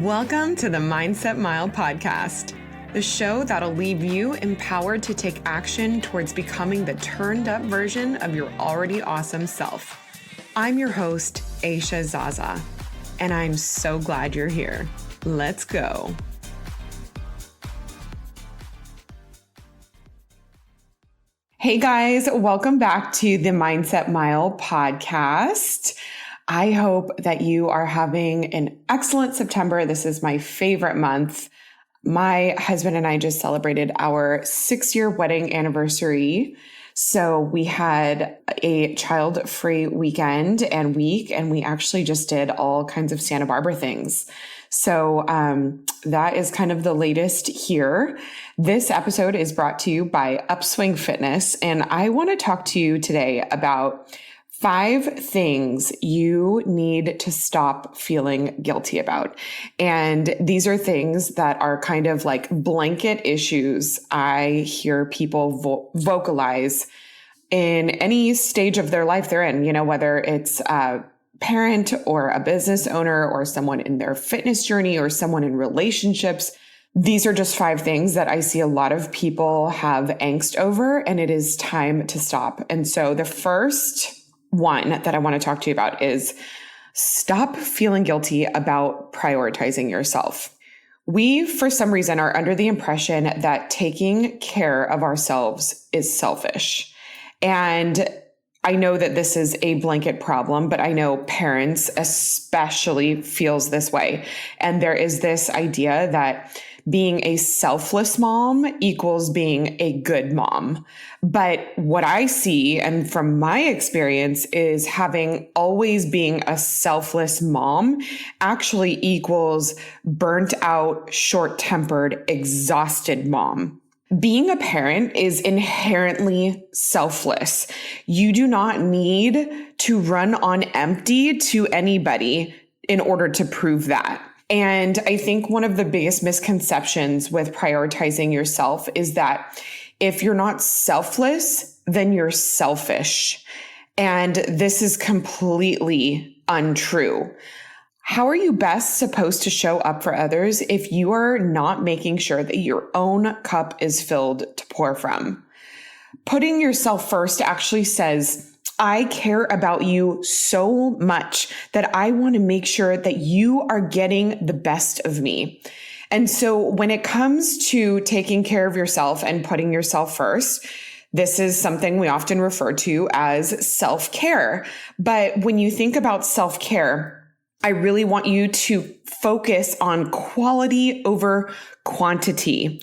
Welcome to the Mindset Mile podcast, the show that'll leave you empowered to take action towards becoming the turned up version of your already awesome self. I'm your host, Aisha Zaza, and I'm so glad you're here. Let's go. Hey guys, welcome back to the Mindset Mile podcast. I hope that you are having an excellent September. This is my favorite month. My husband and I just celebrated our 6-year wedding anniversary. So we had a child-free weekend and week, and we actually just did all kinds of Santa Barbara things. So that is kind of the latest here. This episode is brought to you by Upswing Fitness, and I want to talk to you today about 5 things you need to stop feeling guilty about. And these are things that are kind of like blanket issues I hear people vocalize in any stage of their life they're in, whether it's a parent or a business owner or someone in their fitness journey or someone in relationships. These are just 5 things that I see a lot of people have angst over, and it is time to stop. And so the first one that I want to talk to you about is stop feeling guilty about prioritizing yourself. We, for some reason, are under the impression that taking care of ourselves is selfish. And I know that this is a blanket problem, but I know parents especially feels this way. And there is this idea that being a selfless mom equals being a good mom. But what I see, and from my experience, is having always being a selfless mom actually equals burnt out, short-tempered, exhausted mom. Being a parent is inherently selfless. You do not need to run on empty to anybody in order to prove that. And I think one of the biggest misconceptions with prioritizing yourself is that if you're not selfless, then you're selfish. And this is completely untrue. How are you best supposed to show up for others if you are not making sure that your own cup is filled to pour from? Putting yourself first actually says, I care about you so much that I want to make sure that you are getting the best of me. And so when it comes to taking care of yourself and putting yourself first, this is something we often refer to as self-care. But when you think about self-care, I really want you to focus on quality over quantity.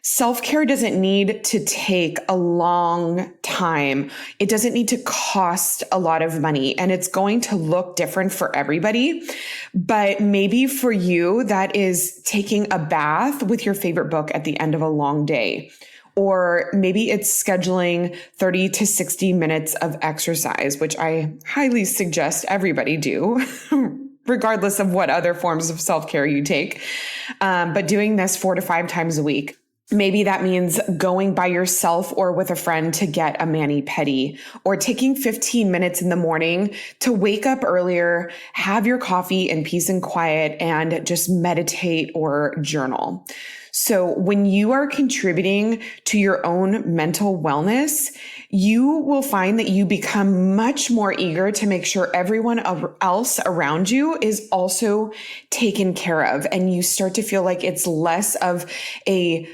Self-care doesn't need to take a long time. It doesn't need to cost a lot of money, and it's going to look different for everybody. But maybe for you, that is taking a bath with your favorite book at the end of a long day. Or maybe it's scheduling 30 to 60 minutes of exercise, which I highly suggest everybody do, regardless of what other forms of self-care you take. But doing this 4 to 5 times a week. Maybe that means going by yourself or with a friend to get a mani-pedi, or taking 15 minutes in the morning to wake up earlier, have your coffee in peace and quiet, and just meditate or journal. So when you are contributing to your own mental wellness, you will find that you become much more eager to make sure everyone else around you is also taken care of. And you start to feel like it's less of a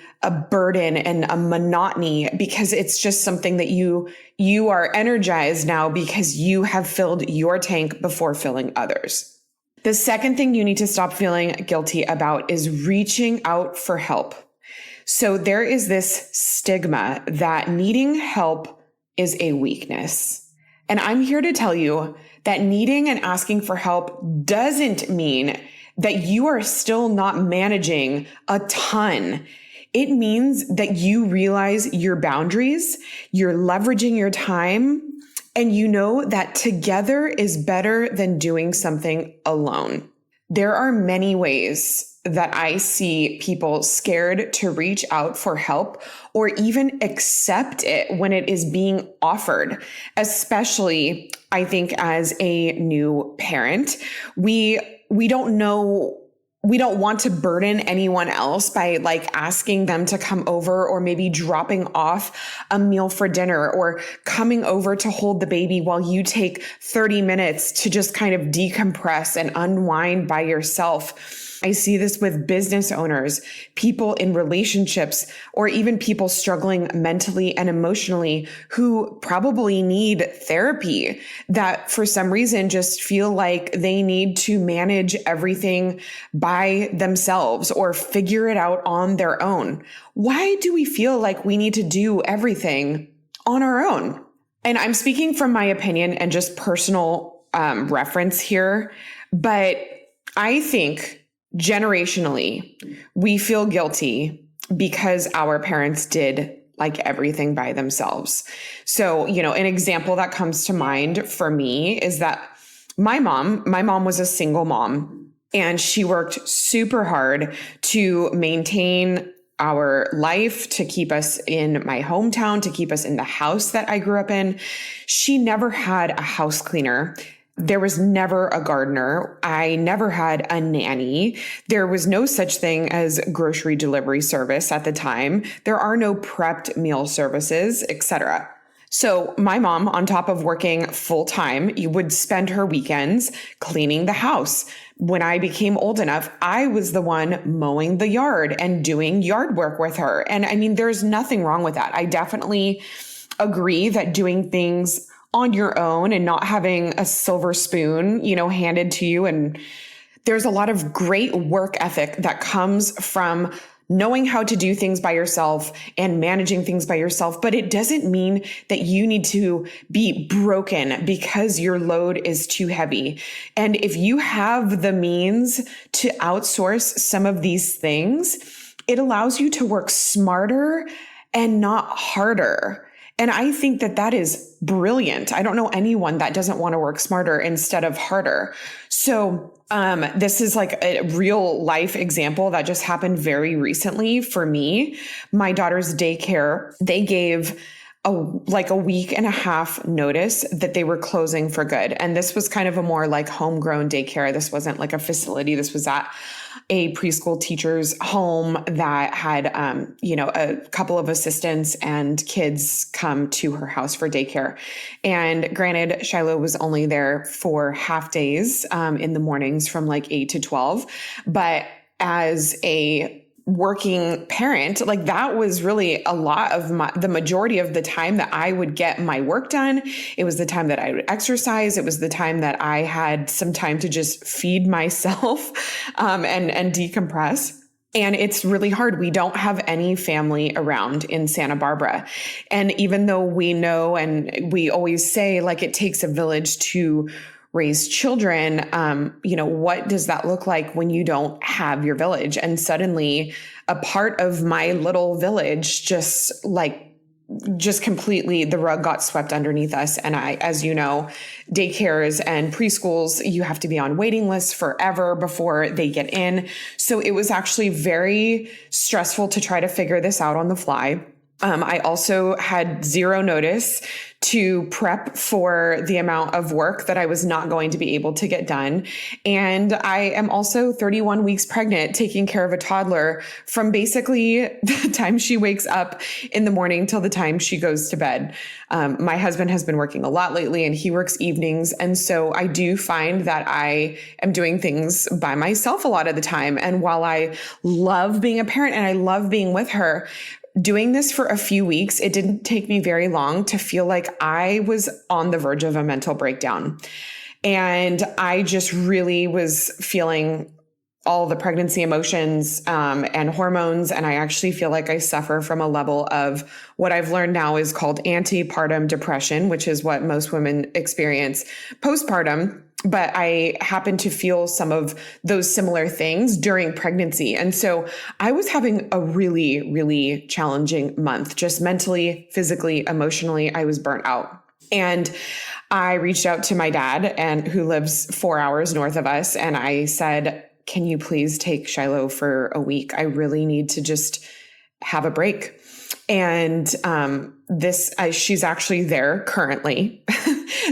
burden and a monotony, because it's just something that you are energized now because you have filled your tank before filling others. The second thing you need to stop feeling guilty about is reaching out for help. So there is this stigma that needing help is a weakness. And I'm here to tell you that needing and asking for help doesn't mean that you are still not managing a ton. It means that you realize your boundaries, you're leveraging your time, and you know that together is better than doing something alone. There are many ways that I see people scared to reach out for help or even accept it when it is being offered, especially I think as a new parent. We don't know we don't want to burden anyone else by like asking them to come over, or maybe dropping off a meal for dinner, or coming over to hold the baby while you take 30 minutes to just kind of decompress and unwind by yourself. I see this with business owners, people in relationships, or even people struggling mentally and emotionally who probably need therapy, that for some reason just feel like they need to manage everything by themselves or figure it out on their own. Why do we feel like we need to do everything on our own? And I'm speaking from my opinion and just personal reference here, but I think generationally, we feel guilty because our parents did like everything by themselves. So, an example that comes to mind for me is that my mom was a single mom, and she worked super hard to maintain our life, to keep us in my hometown, to keep us in the house that I grew up in. She never had a house cleaner. There was never a gardener. I never had a nanny. There was no such thing as grocery delivery service at the time. There are no prepped meal services, etc. So my mom, on top of working full time, would spend her weekends cleaning the house. When I became old enough, I was the one mowing the yard and doing yard work with her. And I mean, there's nothing wrong with that. I definitely agree that doing things on your own and not having a silver spoon, handed to you. And there's a lot of great work ethic that comes from knowing how to do things by yourself and managing things by yourself. But it doesn't mean that you need to be broken because your load is too heavy. And if you have the means to outsource some of these things, it allows you to work smarter and not harder. And I think that that is brilliant. I don't know anyone that doesn't want to work smarter instead of harder. So this is like a real life example that just happened very recently for me. My daughter's daycare, they gave a week and a half notice that they were closing for good. And this was kind of a more like homegrown daycare. This wasn't like a facility. This was at a preschool teacher's home that had, a couple of assistants and kids come to her house for daycare. And granted, Shiloh was only there for half days in the mornings from like 8 to 12. But as a working parent, like that was really a lot of the majority of the time that I would get my work done. It was the time that I would exercise. It was the time that I had some time to just feed myself and decompress. And it's really hard. We don't have any family around in Santa Barbara. And even though we know, and we always say like it takes a village to raise children, what does that look like when you don't have your village? And suddenly a part of my little village just completely, the rug got swept underneath us. And as you know, daycares and preschools, you have to be on waiting lists forever before they get in. So it was actually very stressful to try to figure this out on the fly. I also had zero notice to prep for the amount of work that I was not going to be able to get done. And I am also 31 weeks pregnant, taking care of a toddler from basically the time she wakes up in the morning till the time she goes to bed. My husband has been working a lot lately and he works evenings. And so I do find that I am doing things by myself a lot of the time. And while I love being a parent and I love being with her, doing this for a few weeks, it didn't take me very long to feel like I was on the verge of a mental breakdown. And I just really was feeling all the pregnancy emotions and hormones. And I actually feel like I suffer from a level of what I've learned now is called antepartum depression, which is what most women experience postpartum. But I happen to feel some of those similar things during pregnancy. And so I was having a really, really challenging month, just mentally, physically, emotionally. I was burnt out. And I reached out to my dad, who lives 4 hours north of us. And I said, can you please take Shiloh for a week? I really need to just have a break. And she's actually there currently.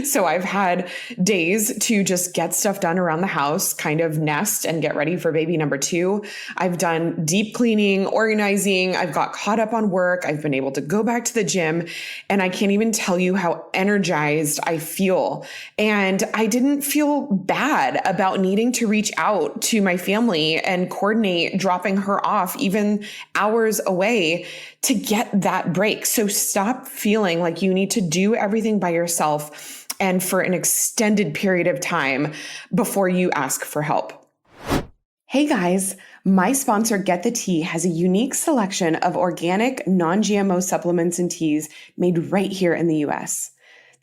So I've had days to just get stuff done around the house, kind of nest and get ready for baby number 2. I've done deep cleaning, organizing. I've got caught up on work. I've been able to go back to the gym, and I can't even tell you how energized I feel. And I didn't feel bad about needing to reach out to my family and coordinate dropping her off even hours away to get that break. So stop feeling like you need to do everything by yourself and for an extended period of time before you ask for help. Hey guys, my sponsor Get the Tea has a unique selection of organic, non-GMO supplements and teas made right here in the US.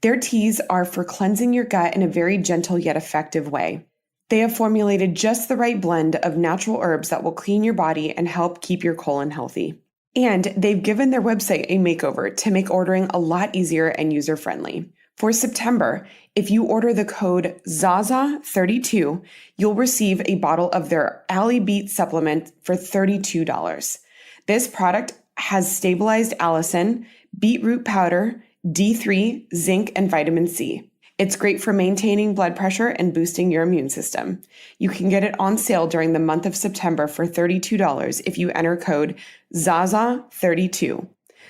Their teas are for cleansing your gut in a very gentle yet effective way. They have formulated just the right blend of natural herbs that will clean your body and help keep your colon healthy. And they've given their website a makeover to make ordering a lot easier and user-friendly. For September, if you order the code ZAZA32, you'll receive a bottle of their Alley Beet supplement for $32. This product has stabilized allicin, beetroot powder, D3, zinc, and vitamin C. It's great for maintaining blood pressure and boosting your immune system. You can get it on sale during the month of September for $32 if you enter code ZAZA32.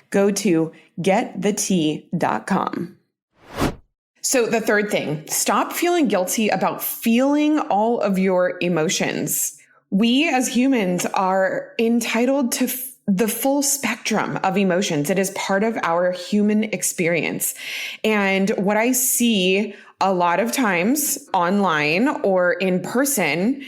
Go to getthetea.com. So the third thing, stop feeling guilty about feeling all of your emotions. We as humans are entitled to the full spectrum of emotions. It is part of our human experience. And what I see a lot of times online or in person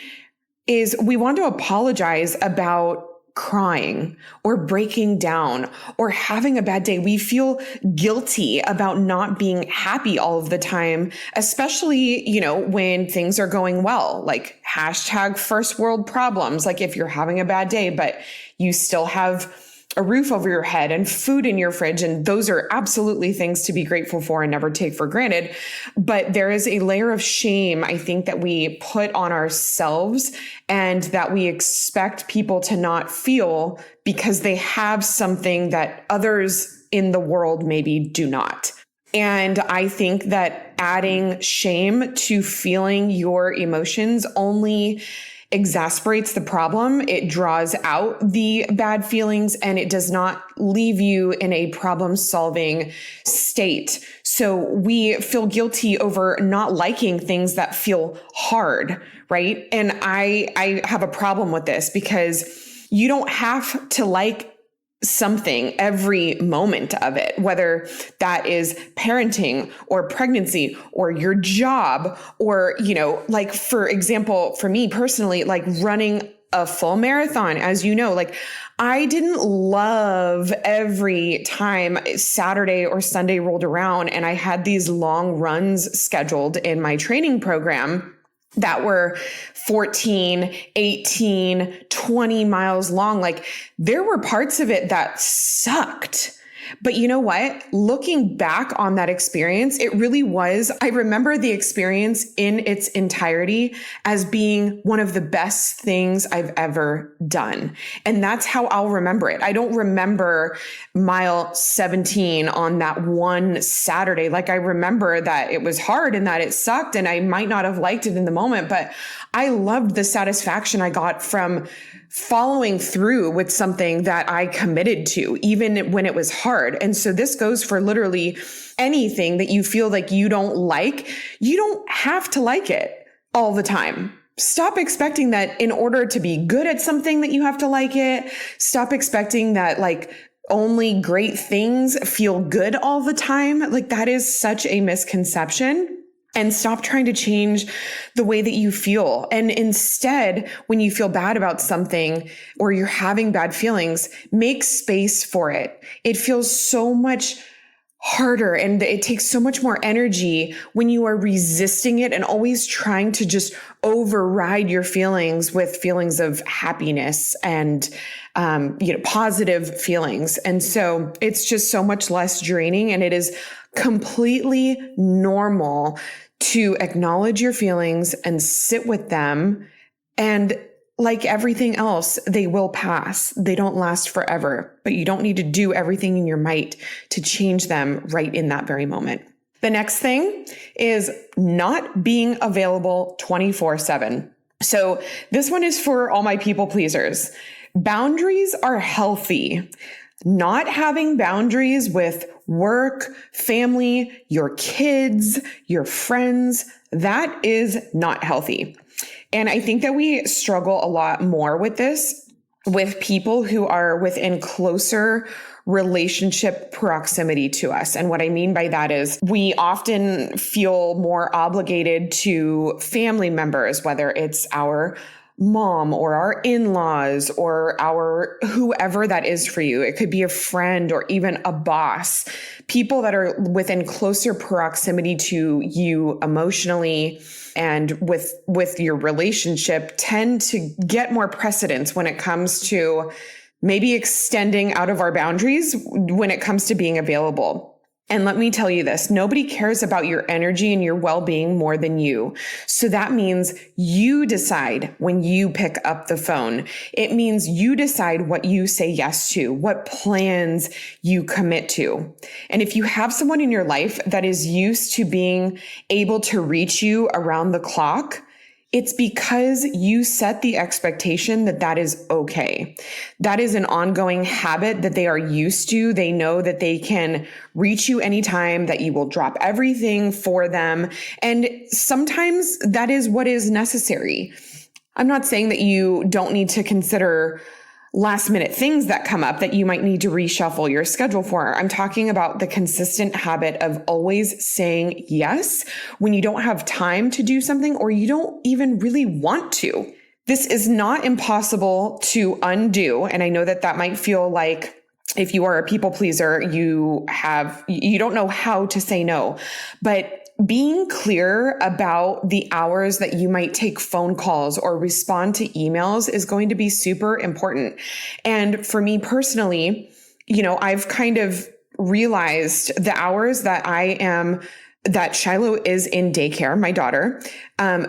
is we want to apologize about crying or breaking down or having a bad day. We feel guilty about not being happy all of the time, especially, when things are going well, like hashtag first world problems. Like if you're having a bad day, but you still have a roof over your head and food in your fridge. And those are absolutely things to be grateful for and never take for granted. But there is a layer of shame, I think, that we put on ourselves and that we expect people to not feel because they have something that others in the world maybe do not. And I think that adding shame to feeling your emotions only exasperates the problem. It draws out the bad feelings and it does not leave you in a problem-solving state. So we feel guilty over not liking things that feel hard, right? And I have a problem with this because you don't have to like something every moment of it, whether that is parenting or pregnancy or your job or, like for example, for me personally, like running a full marathon, as you know, like I didn't love every time Saturday or Sunday rolled around and I had these long runs scheduled in my training program that were 14, 18, 20 miles long. Like there were parts of it that sucked. But you know what? Looking back on that experience, it really was, I remember the experience in its entirety as being one of the best things I've ever done. And that's how I'll remember it. I don't remember mile 17 on that one Saturday. Like I remember that it was hard and that it sucked and I might not have liked it in the moment, but I loved the satisfaction I got from following through with something that I committed to, even when it was hard. And so this goes for literally anything that you feel like you don't like. You don't have to like it all the time. Stop expecting that in order to be good at something that you have to like it. Stop expecting that like only great things feel good all the time. Like that is such a misconception. And stop trying to change the way that you feel. And instead, when you feel bad about something or you're having bad feelings, make space for it. It feels so much harder and it takes so much more energy when you are resisting it and always trying to just override your feelings with feelings of happiness and positive feelings. And so it's just so much less draining, and it is completely normal to acknowledge your feelings and sit with them and like everything else, they will pass. They don't last forever, but you don't need to do everything in your might to change them right in that very moment. The next thing is not being available 24/7. So this one is for all my people pleasers. Boundaries are healthy. Not having boundaries with work, family, your kids, your friends, that is not healthy. And I think that we struggle a lot more with this with people who are within closer relationship proximity to us. And what I mean by that is we often feel more obligated to family members, whether it's our mom or our in-laws or our whoever that is for you. It could be a friend or even a boss. People that are within closer proximity to you emotionally and with your relationship tend to get more precedence when it comes to maybe extending out of our boundaries when it comes to being available. And let me tell you this, nobody cares about your energy and your well-being more than you. So that means you decide when you pick up the phone. It means you decide what you say yes to, what plans you commit to. And if you have someone in your life that is used to being able to reach you around the clock, it's because you set the expectation that that is okay. That is an ongoing habit that they are used to. They know that they can reach you anytime, that you will drop everything for them. And sometimes that is what is necessary. I'm not saying that you don't need to consider last minute things that come up that you might need to reshuffle your schedule for. I'm talking about the consistent habit of always saying yes when you don't have time to do something or you don't even really want to. This is not impossible to undo. And I know that that might feel like if you are a people pleaser, you don't know how to say no, but being clear about the hours that you might take phone calls or respond to emails is going to be super important. And for me personally, I've kind of realized the hours that Shiloh is in daycare, my daughter.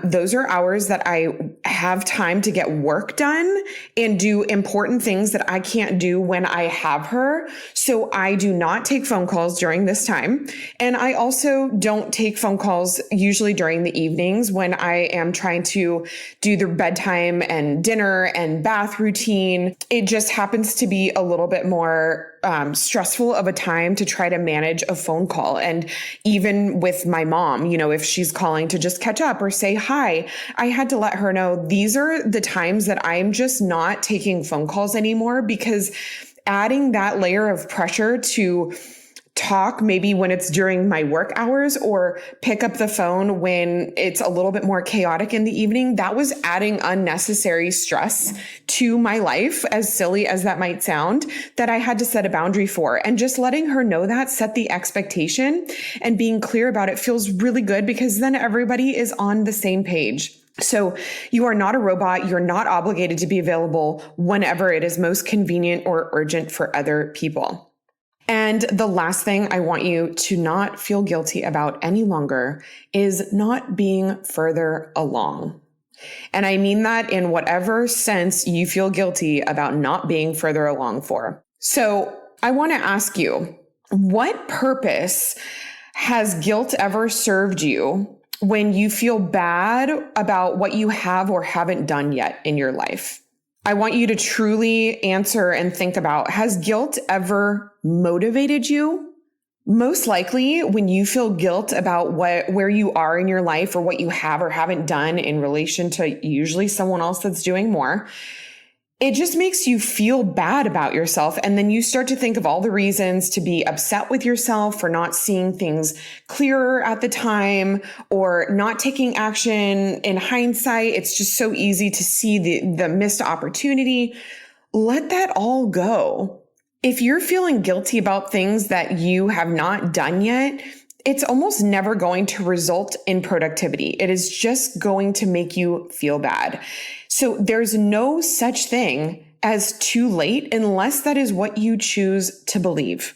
Those are hours that I have time to get work done and do important things that I can't do when I have her. So I do not take phone calls during this time. And I also don't take phone calls usually during the evenings when I am trying to do the bedtime and dinner and bath routine. It just happens to be a little bit more stressful of a time to try to manage a phone call. And even with my mom, if she's calling to just catch up or say hi, I had to let her know these are the times that I'm just not taking phone calls anymore, because adding that layer of pressure to talk maybe when it's during my work hours or pick up the phone when it's a little bit more chaotic in the evening, that was adding unnecessary stress to my life, as silly as that might sound, that I had to set a boundary for. And just letting her know that, set the expectation, and being clear about it feels really good, because then everybody is on the same page. So you are not a robot. You're not obligated to be available whenever it is most convenient or urgent for other people. And the last thing I want you to not feel guilty about any longer is not being further along. And I mean that in whatever sense you feel guilty about not being further along for. So I want to ask you, what purpose has guilt ever served you when you feel bad about what you have or haven't done yet in your life? I want you to truly answer and think about, has guilt ever motivated you? Most likely, when you feel guilt about where you are in your life or what you have or haven't done in relation to usually someone else that's doing more, it just makes you feel bad about yourself. And then you start to think of all the reasons to be upset with yourself for not seeing things clearer at the time or not taking action in hindsight. It's just so easy to see the missed opportunity. Let that all go. If you're feeling guilty about things that you have not done yet, it's almost never going to result in productivity. It is just going to make you feel bad. So there's no such thing as too late unless that is what you choose to believe.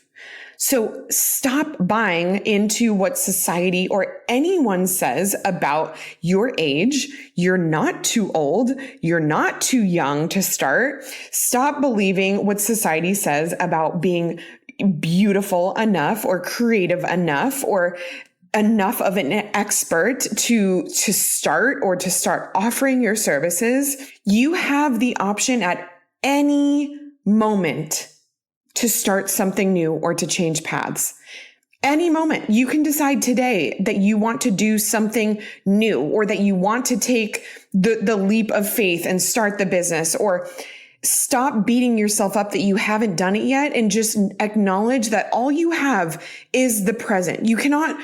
So stop buying into what society or anyone says about your age. You're not too old. You're not too young to start. Stop believing what society says about being beautiful enough or creative enough or enough of an expert to start or to start offering your services. You have the option at any moment to start something new or to change paths. Any moment. You can decide today that you want to do something new or that you want to take the leap of faith and start the business, or stop beating yourself up that you haven't done it yet and just acknowledge that all you have is the present. You cannot,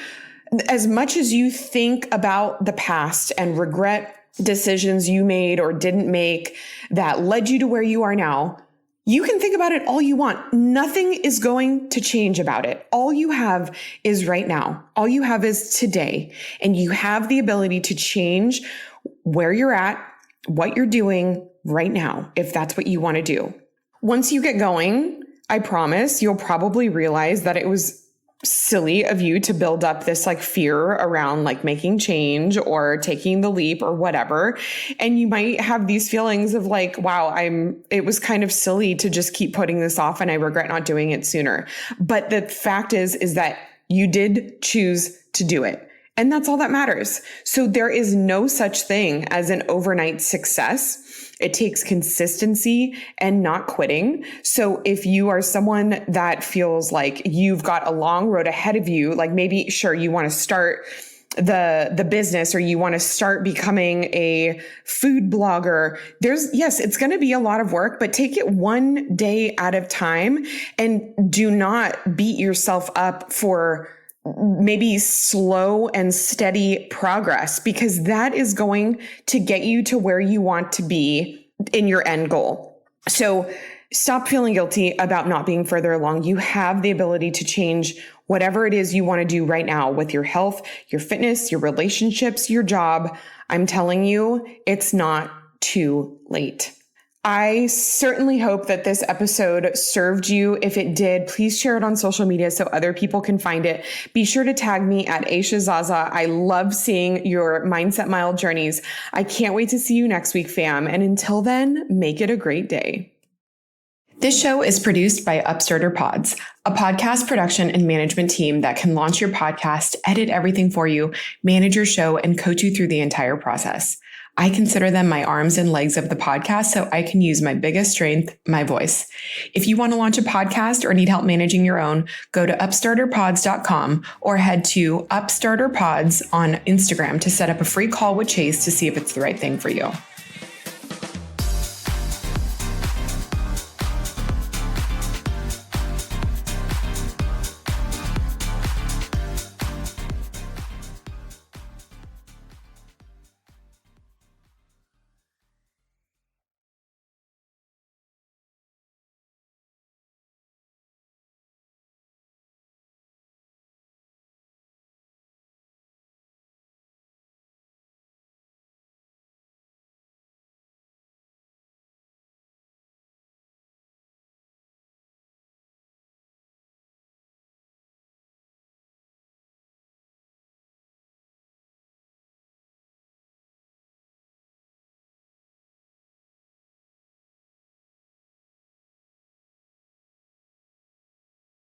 as much as you think about the past and regret decisions you made or didn't make that led you to where you are now, you can think about it all you want. Nothing is going to change about it. All you have is right now. All you have is today. And you have the ability to change where you're at, what you're doing right now, if that's what you want to do. Once you get going, I promise you'll probably realize that it was silly of you to build up this fear around making change or taking the leap or whatever. And you might have these feelings of wow, it was kind of silly to just keep putting this off and I regret not doing it sooner. But the fact is that you did choose to do it. And that's all that matters. So there is no such thing as an overnight success. It takes consistency and not quitting. So if you are someone that feels like you've got a long road ahead of you, maybe, sure, you want to start the business or you want to start becoming a food blogger, yes, it's going to be a lot of work, but take it one day at a time and do not beat yourself up for maybe slow and steady progress, because that is going to get you to where you want to be in your end goal. So stop feeling guilty about not being further along. You have the ability to change whatever it is you want to do right now with your health, your fitness, your relationships, your job. I'm telling you, it's not too late. I certainly hope that this episode served you. If it did, please share it on social media so other people can find it. Be sure to tag me at Aisha Zaza. I love seeing your Mindset Mile journeys. I can't wait to see you next week, fam. And until then, make it a great day. This show is produced by Upstarter Pods, a podcast production and management team that can launch your podcast, edit everything for you, manage your show, and coach you through the entire process. I consider them my arms and legs of the podcast so I can use my biggest strength, my voice. If you want to launch a podcast or need help managing your own, go to upstarterpods.com or head to Upstarter Pods on Instagram to set up a free call with Chase to see if it's the right thing for you.